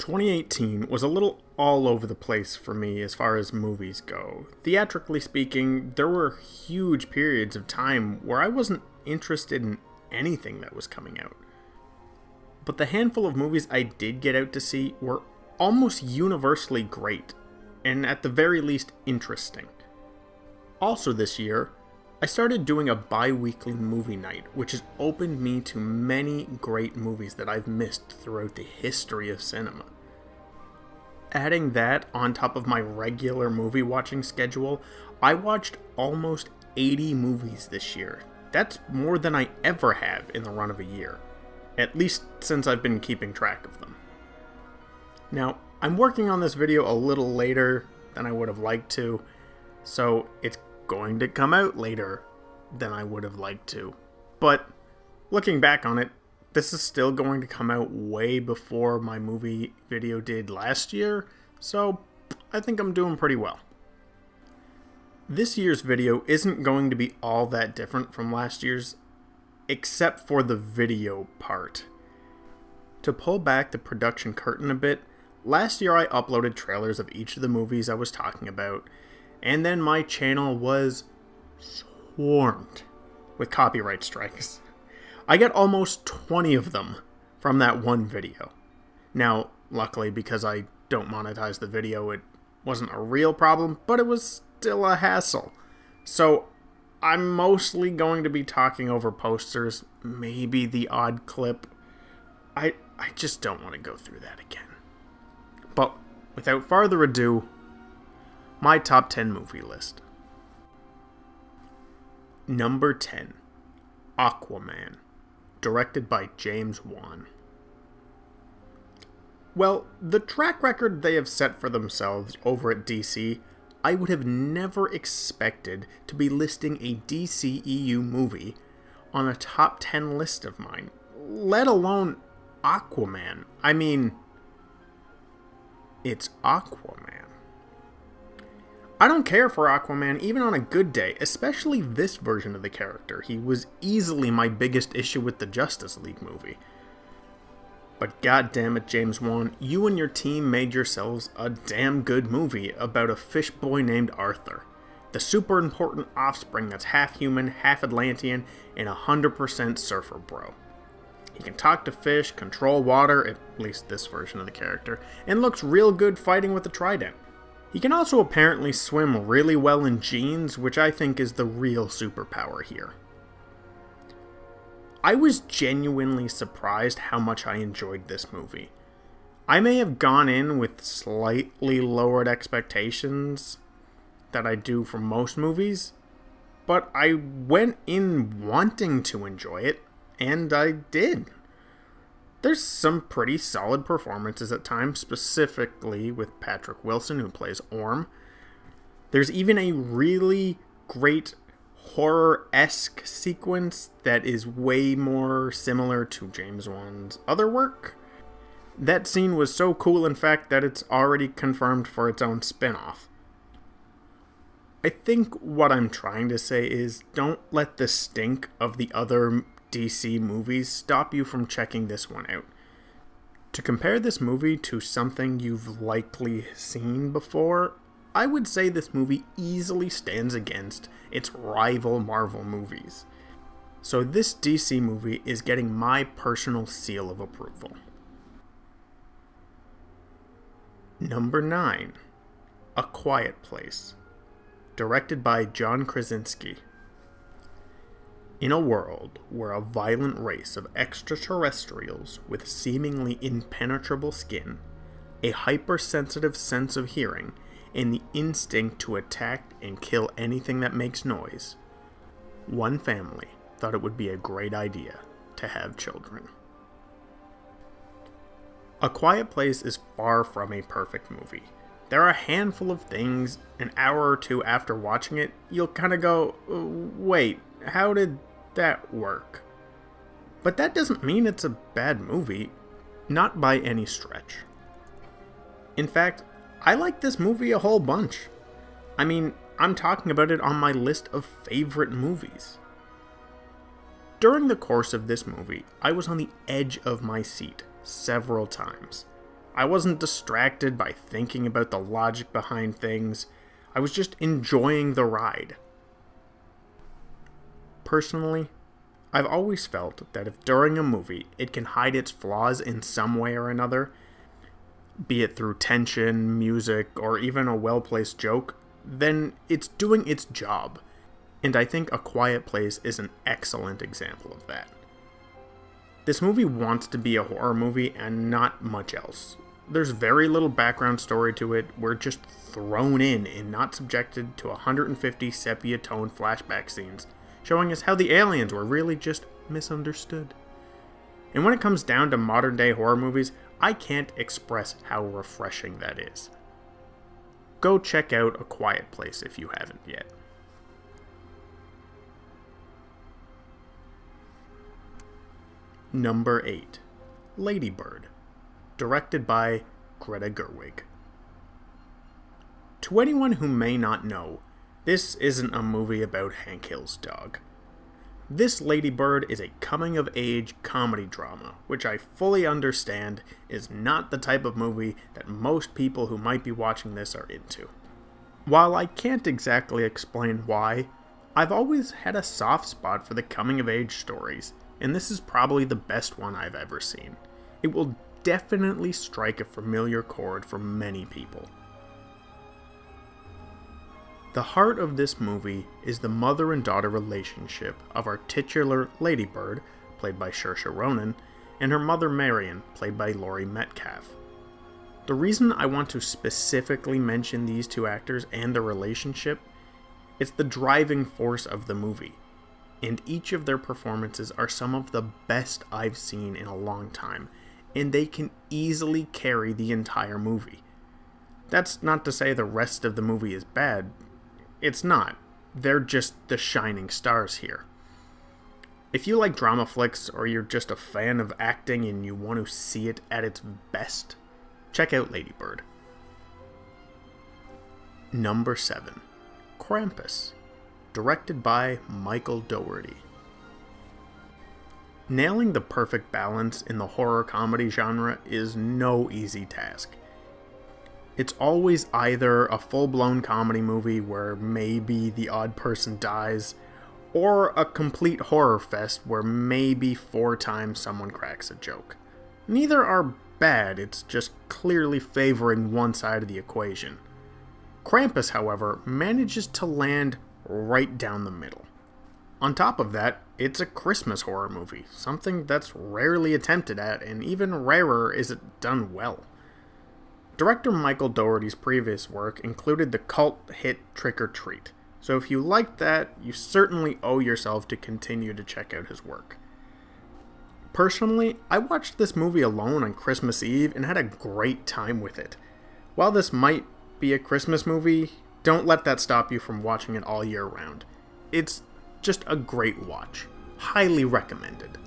2018 was a little all over the place for me as far as movies go. Theatrically speaking, there were huge periods of time where I wasn't interested in anything that was coming out. But the handful of movies I did get out to see were almost universally great, and at the very least interesting. Also this year, I started doing a bi-weekly movie night, which has opened me to many great movies that I've missed throughout the history of cinema. Adding that on top of my regular movie watching schedule, I watched almost 80 movies this year. That's more than I ever have in the run of a year, at least since I've been keeping track of them. Now, I'm working on this video a little later than I would have liked to, so it's going to come out later than I would have liked to. But looking back on it, this is still going to come out way before my movie video did last year, so I think I'm doing pretty well. This year's video isn't going to be all that different from last year's, except for the video part. To pull back the production curtain a bit, last year I uploaded trailers of each of the movies I was talking about, and then my channel was swarmed with copyright strikes. I got almost 20 of them from that one video. Now, luckily, because I don't monetize the video, it wasn't a real problem, but it was still a hassle. So, I'm mostly going to be talking over posters, maybe the odd clip. I just don't want to go through that again. But without further ado, my top 10 movie list. Number 10, Aquaman, directed by James Wan. Well, the track record they have set for themselves over at DC, I would have never expected to be listing a DCEU movie on a top 10 list of mine, let alone Aquaman. I mean, it's Aquaman. I don't care for Aquaman even on a good day, especially this version of the character. He was easily my biggest issue with the Justice League movie. But goddammit, James Wan, you and your team made yourselves a damn good movie about a fish boy named Arthur, the super important offspring that's half human, half Atlantean, and 100% surfer bro. He can talk to fish, control water, at least this version of the character, and looks real good fighting with a trident. He can also apparently swim really well in jeans, which I think is the real superpower here. I was genuinely surprised how much I enjoyed this movie. I may have gone in with slightly lowered expectations that I do for most movies, but I went in wanting to enjoy it, and I did. There's some pretty solid performances at times, specifically with Patrick Wilson, who plays Orm. There's even a really great horror-esque sequence that is way more similar to James Wan's other work. That scene was so cool, in fact, that it's already confirmed for its own spin-off. I think what I'm trying to say is, don't let the stink of the other DC movies stop you from checking this one out. To compare this movie to something you've likely seen before, I would say this movie easily stands against its rival Marvel movies. So this DC movie is getting my personal seal of approval. Number 9, A Quiet Place, directed by John Krasinski. In a world where a violent race of extraterrestrials with seemingly impenetrable skin, a hypersensitive sense of hearing, and the instinct to attack and kill anything that makes noise, one family thought it would be a great idea to have children. A Quiet Place is far from a perfect movie. There are a handful of things, an hour or two after watching it, you'll kind of go, wait, how did that work? But that doesn't mean it's a bad movie, not by any stretch. In fact, I like this movie a whole bunch. I mean, I'm talking about it on my list of favorite movies. During the course of this movie, I was on the edge of my seat several times. I wasn't distracted by thinking about the logic behind things. I was just enjoying the ride. Personally, I've always felt that if during a movie it can hide its flaws in some way or another, be it through tension, music, or even a well-placed joke, then it's doing its job. And I think A Quiet Place is an excellent example of that. This movie wants to be a horror movie and not much else. There's very little background story to it. We're just thrown in and not subjected to 150 sepia-toned flashback scenes, showing us how the aliens were really just misunderstood. And when it comes down to modern day horror movies, I can't express how refreshing that is. Go check out A Quiet Place if you haven't yet. Number 8. Lady Bird, directed by Greta Gerwig. To anyone who may not know, this isn't a movie about Hank Hill's dog. This Lady Bird is a coming-of-age comedy drama, which I fully understand is not the type of movie that most people who might be watching this are into. While I can't exactly explain why, I've always had a soft spot for the coming-of-age stories, and this is probably the best one I've ever seen. It will definitely strike a familiar chord for many people. The heart of this movie is the mother and daughter relationship of our titular Lady Bird, played by Saoirse Ronan, and her mother Marion, played by Laurie Metcalf. The reason I want to specifically mention these two actors and their relationship, it's the driving force of the movie, and each of their performances are some of the best I've seen in a long time, and they can easily carry the entire movie. That's not to say the rest of the movie is bad. It's not. They're just the shining stars here. If you like drama flicks, or you're just a fan of acting and you want to see it at its best, check out Lady Bird. Number 7. Krampus, directed by Michael Dougherty. Nailing the perfect balance in the horror comedy genre is no easy task. It's always either a full-blown comedy movie where maybe the odd person dies, or a complete horror fest where maybe 4 times someone cracks a joke. Neither are bad, it's just clearly favoring one side of the equation. Krampus, however, manages to land right down the middle. On top of that, it's a Christmas horror movie, something that's rarely attempted at, and even rarer is it done well. Director Michael Dougherty's previous work included the cult hit Trick or Treat, so if you liked that, you certainly owe yourself to continue to check out his work. Personally, I watched this movie alone on Christmas Eve and had a great time with it. While this might be a Christmas movie, don't let that stop you from watching it all year round. It's just a great watch. Highly recommended.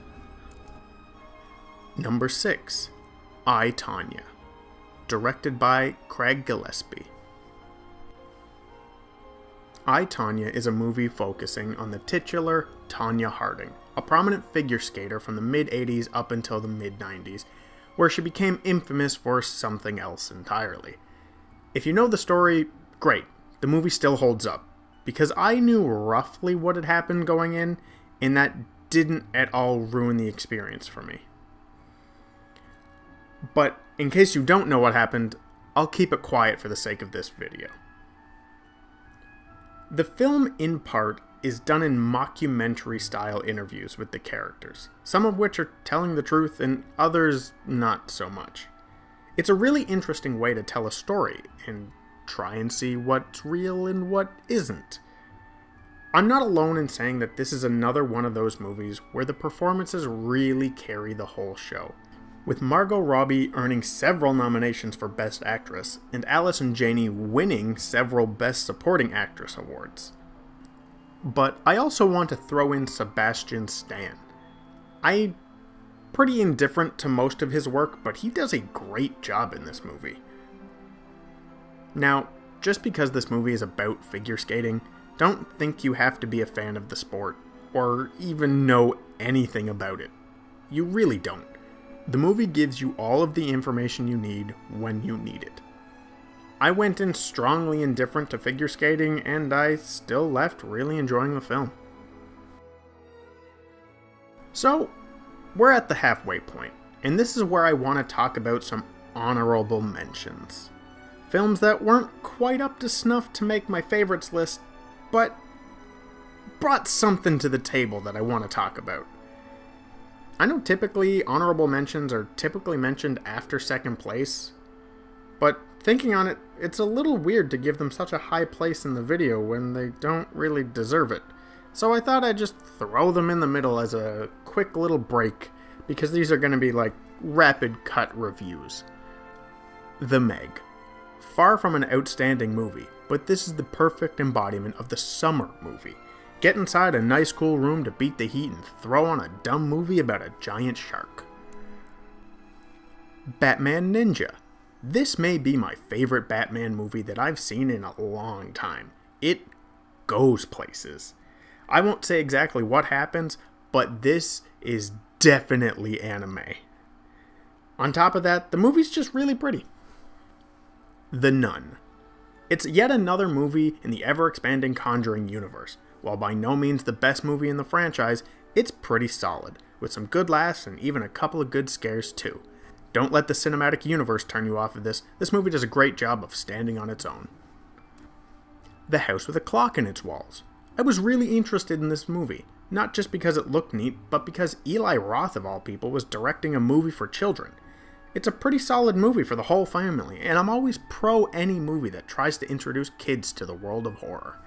Number 6. I, Tonya, directed by Craig Gillespie. I, Tonya is a movie focusing on the titular Tonya Harding, a prominent figure skater from the mid-80s up until the mid-90s, where she became infamous for something else entirely. If you know the story, great. The movie still holds up, because I knew roughly what had happened going in, and that didn't at all ruin the experience for me. But in case you don't know what happened, I'll keep it quiet for the sake of this video. The film, in part, is done in mockumentary-style interviews with the characters, some of which are telling the truth and others not so much. It's a really interesting way to tell a story, and try and see what's real and what isn't. I'm not alone in saying that this is another one of those movies where the performances really carry the whole show, with Margot Robbie earning several nominations for Best Actress, and Allison Janney winning several Best Supporting Actress awards. But I also want to throw in Sebastian Stan. I'm pretty indifferent to most of his work, but he does a great job in this movie. Now, just because this movie is about figure skating, don't think you have to be a fan of the sport, or even know anything about it. You really don't. The movie gives you all of the information you need when you need it. I went in strongly indifferent to figure skating, and I still left really enjoying the film. So, we're at the halfway point, and this is where I want to talk about some honorable mentions. Films that weren't quite up to snuff to make my favorites list, but brought something to the table that I want to talk about. I know typically honorable mentions are typically mentioned after second place, but thinking on it, it's a little weird to give them such a high place in the video when they don't really deserve it. So I thought I'd just throw them in the middle as a quick little break, because these are going to be like rapid cut reviews. The Meg. Far from an outstanding movie, but this is the perfect embodiment of the summer movie. Get inside a nice cool room to beat the heat and throw on a dumb movie about a giant shark. Batman Ninja. This may be my favorite Batman movie that I've seen in a long time. It goes places. I won't say exactly what happens, but this is definitely anime. On top of that, the movie's just really pretty. The Nun. It's yet another movie in the ever-expanding Conjuring universe. While by no means the best movie in the franchise, it's pretty solid, with some good laughs and even a couple of good scares too. Don't let the cinematic universe turn you off of this. This movie does a great job of standing on its own. The House with a Clock in Its Walls. I was really interested in this movie, not just because it looked neat, but because Eli Roth of all people was directing a movie for children. It's a pretty solid movie for the whole family, and I'm always pro any movie that tries to introduce kids to the world of horror.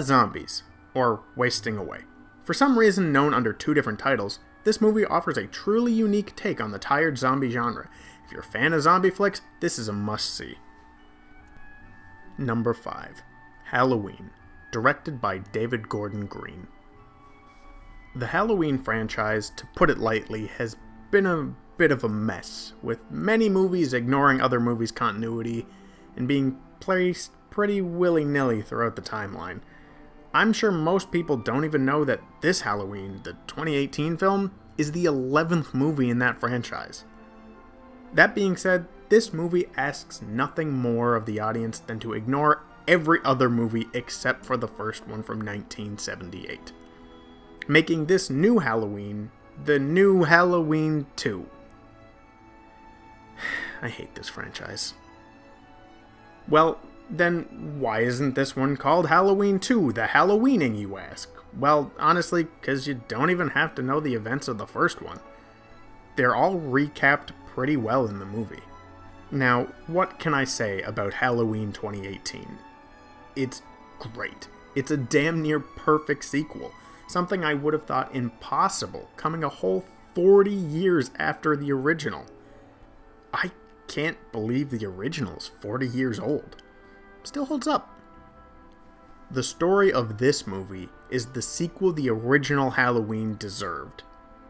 Zombies, or Wasting Away. For some reason known under two different titles, this movie offers a truly unique take on the tired zombie genre. If you're a fan of zombie flicks, this is a must-see. Number 5. Halloween, directed by David Gordon Green. The Halloween franchise, to put it lightly, has been a bit of a mess, with many movies ignoring other movies' continuity and being placed pretty willy-nilly throughout the timeline. I'm sure most people don't even know that this Halloween, the 2018 film, is the 11th movie in that franchise. That being said, this movie asks nothing more of the audience than to ignore every other movie except for the first one from 1978, making this new Halloween the new Halloween 2. I hate this franchise. Well, then why isn't this one called Halloween 2, the Halloweening, you ask? Well, honestly, because you don't even have to know the events of the first one. They're all recapped pretty well in the movie. Now, what can I say about Halloween 2018? It's great. It's a damn near perfect sequel. Something I would have thought impossible, coming a whole 40 years after the original. I can't believe the original is 40 years old. Still holds up. The story of this movie is the sequel the original Halloween deserved,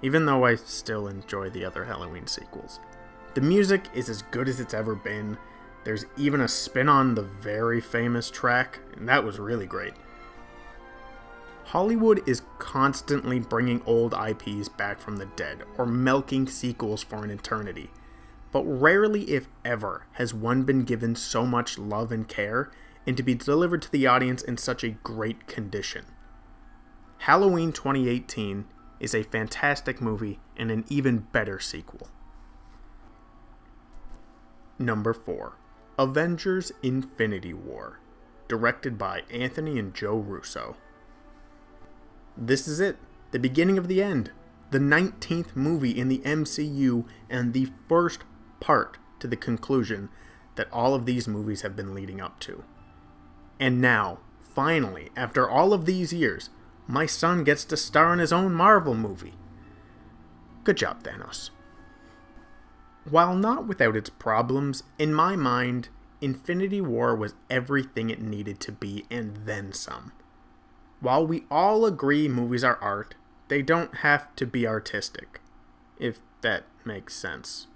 even though I still enjoy the other Halloween sequels. The music is as good as it's ever been. There's even a spin on the very famous track, and that was really great. Hollywood is constantly bringing old IPs back from the dead, or milking sequels for an eternity. But rarely, if ever, has one been given so much love and care, and to be delivered to the audience in such a great condition. Halloween 2018 is a fantastic movie and an even better sequel. Number 4. Avengers: Infinity War, directed by Anthony and Joe Russo. This is it, the beginning of the end, the 19th movie in the MCU and the first part to the conclusion that all of these movies have been leading up to. And now, finally, after all of these years, my son gets to star in his own Marvel movie. Good job, Thanos. While not without its problems, in my mind, Infinity War was everything it needed to be and then some. While we all agree movies are art, they don't have to be artistic, if that makes sense.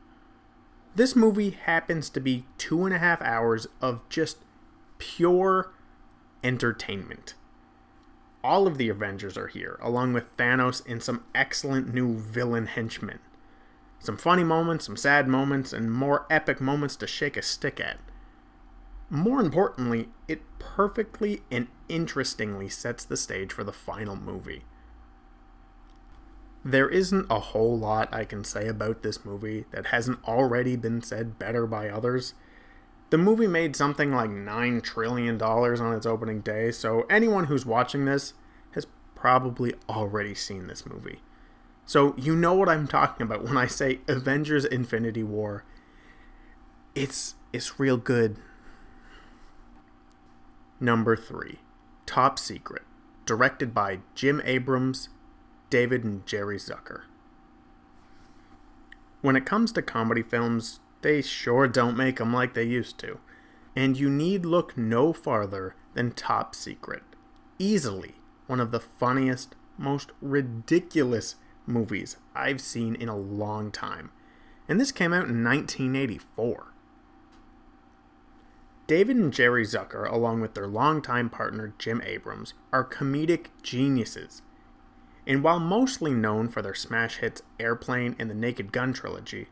This movie happens to be 2.5 hours of just pure entertainment. All of the Avengers are here, along with Thanos and some excellent new villain henchmen. Some funny moments, some sad moments, and more epic moments to shake a stick at. More importantly, it perfectly and interestingly sets the stage for the final movie. There isn't a whole lot I can say about this movie that hasn't already been said better by others. The movie made something like $9 trillion on its opening day, so anyone who's watching this has probably already seen this movie. So you know what I'm talking about when I say Avengers Infinity War. It's real good. Number 3, Top Secret, directed by Jim Abrams, David and Jerry Zucker. When it comes to comedy films, they sure don't make them like they used to. And you need look no farther than Top Secret. Easily one of the funniest, most ridiculous movies I've seen in a long time. And this came out in 1984. David and Jerry Zucker, along with their longtime partner Jim Abrams, are comedic geniuses. And while mostly known for their smash hits Airplane and the Naked Gun trilogy,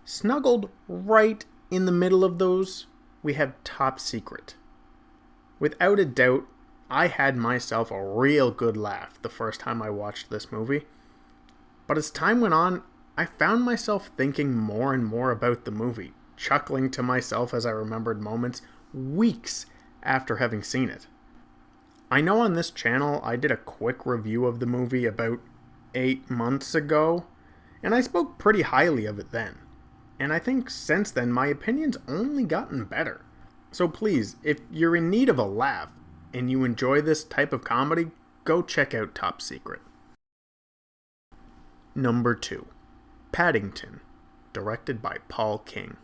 snuggled right in the middle of those, we have Top Secret. Without a doubt, I had myself a real good laugh the first time I watched this movie. But as time went on, I found myself thinking more and more about the movie, chuckling to myself as I remembered moments weeks after having seen it. I know on this channel I did a quick review of the movie about 8 months ago, and I spoke pretty highly of it then. And I think since then my opinion's only gotten better. So please, if you're in need of a laugh and you enjoy this type of comedy, go check out Top Secret. Number 2, Paddington, directed by Paul King.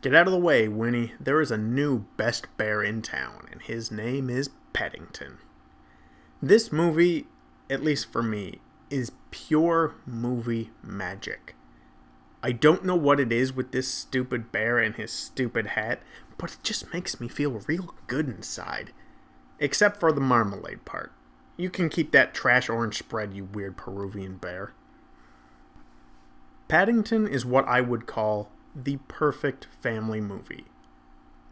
Get out of the way, Winnie. There is a new best bear in town, and his name is Paddington. This movie, at least for me, is pure movie magic. I don't know what it is with this stupid bear and his stupid hat, but it just makes me feel real good inside. Except for the marmalade part. You can keep that trash orange spread, you weird Peruvian bear. Paddington is what I would call the perfect family movie.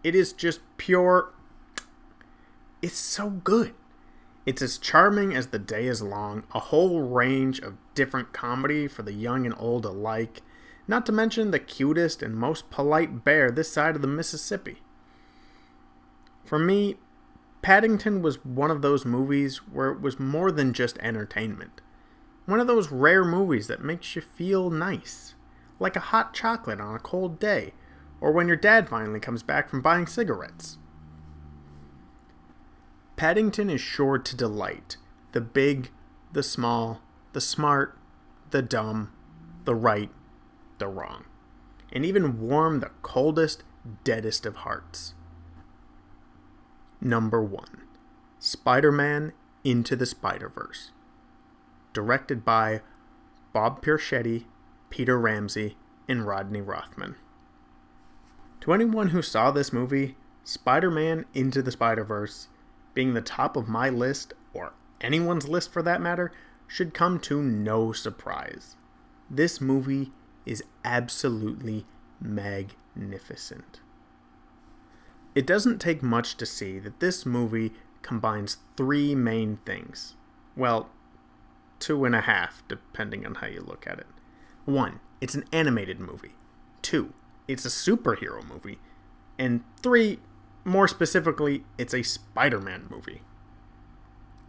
It is just pure... It's so good. It's as charming as the day is long, a whole range of different comedy for the young and old alike, not to mention the cutest and most polite bear this side of the Mississippi. For me, Paddington was one of those movies where it was more than just entertainment. One of those rare movies that makes you feel nice, like a hot chocolate on a cold day, or when your dad finally comes back from buying cigarettes. Paddington is sure to delight the big, the small, the smart, the dumb, the right, the wrong, and even warm the coldest, deadest of hearts. Number 1, Spider-Man Into the Spider-Verse, directed by Bob Persichetti, Peter Ramsey, and Rodney Rothman. To anyone who saw this movie, Spider-Man Into the Spider-Verse, being the top of my list, or anyone's list for that matter, should come to no surprise. This movie is absolutely magnificent. It doesn't take much to see that this movie combines 3 main things. Well, 2.5, depending on how you look at it. 1, it's an animated movie. 2, it's a superhero movie. And 3, more specifically, it's a Spider-Man movie.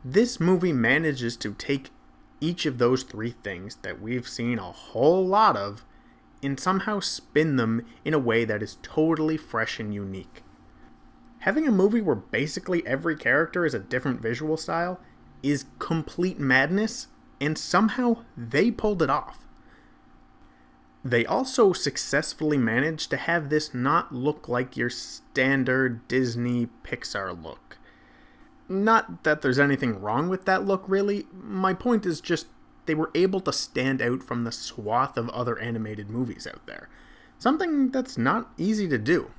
This movie manages to take each of those 3 things that we've seen a whole lot of and somehow spin them in a way that is totally fresh and unique. Having a movie where basically every character is a different visual style is complete madness, and somehow they pulled it off. They also successfully managed to have this not look like your standard Disney Pixar look. Not that there's anything wrong with that look, really. My point is just they were able to stand out from the swath of other animated movies out there. Something that's not easy to do.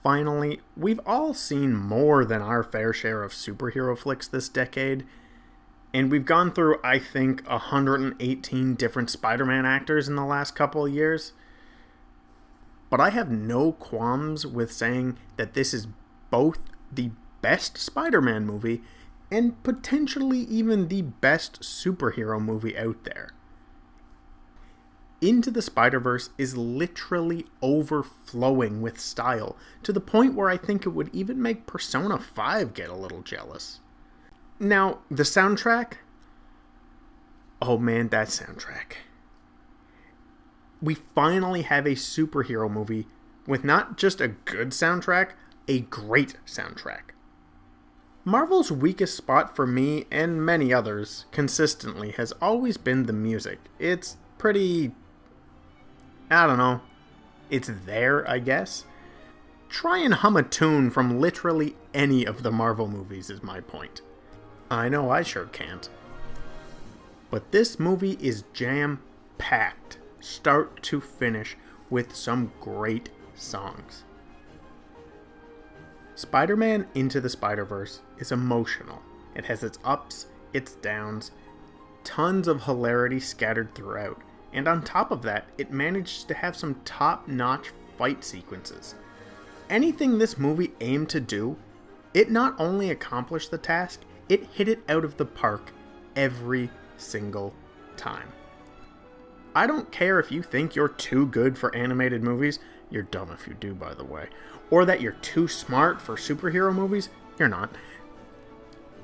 Finally, we've all seen more than our fair share of superhero flicks this decade, And we've gone through, I think, 118 different Spider-Man actors in the last couple of years. But I have no qualms with saying that this is both the best Spider-Man movie and potentially even the best superhero movie out there. Into the Spider-Verse is literally overflowing with style, to the point where I think it would even make Persona 5 get a little jealous. Now, the soundtrack? Oh man, that soundtrack. We finally have a superhero movie with not just a good soundtrack, a great soundtrack. Marvel's weakest spot for me, and many others, consistently, has always been the music. It's pretty... I don't know. It's there, I guess. Try and hum a tune from literally any of the Marvel movies is my point. I know I sure can't. But this movie is jam-packed, start to finish, with some great songs. Spider-Man Into the Spider-Verse is emotional. It has its ups, its downs, tons of hilarity scattered throughout. And on top of that, it managed to have some top-notch fight sequences. Anything this movie aimed to do, it not only accomplished the task, it hit it out of the park every single time. I don't care if you think you're too good for animated movies, you're dumb if you do, by the way, or that you're too smart for superhero movies, you're not.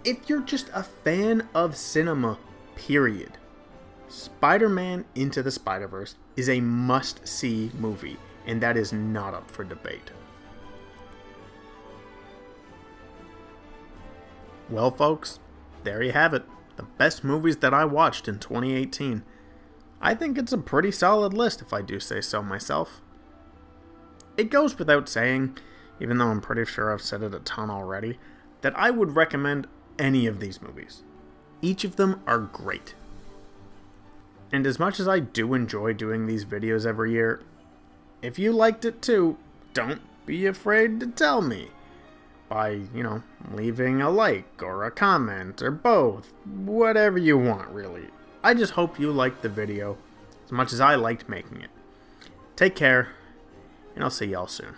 If you're just a fan of cinema, period, Spider-Man Into the Spider-Verse is a must-see movie, and that is not up for debate. Well, folks, there you have it. The best movies that I watched in 2018. I think it's a pretty solid list, if I do say so myself. It goes without saying, even though I'm pretty sure I've said it a ton already, that I would recommend any of these movies. Each of them are great. And as much as I do enjoy doing these videos every year, if you liked it too, don't be afraid to tell me. By, leaving a like or a comment or both. Whatever you want, really. I just hope you liked the video as much as I liked making it. Take care, and I'll see y'all soon.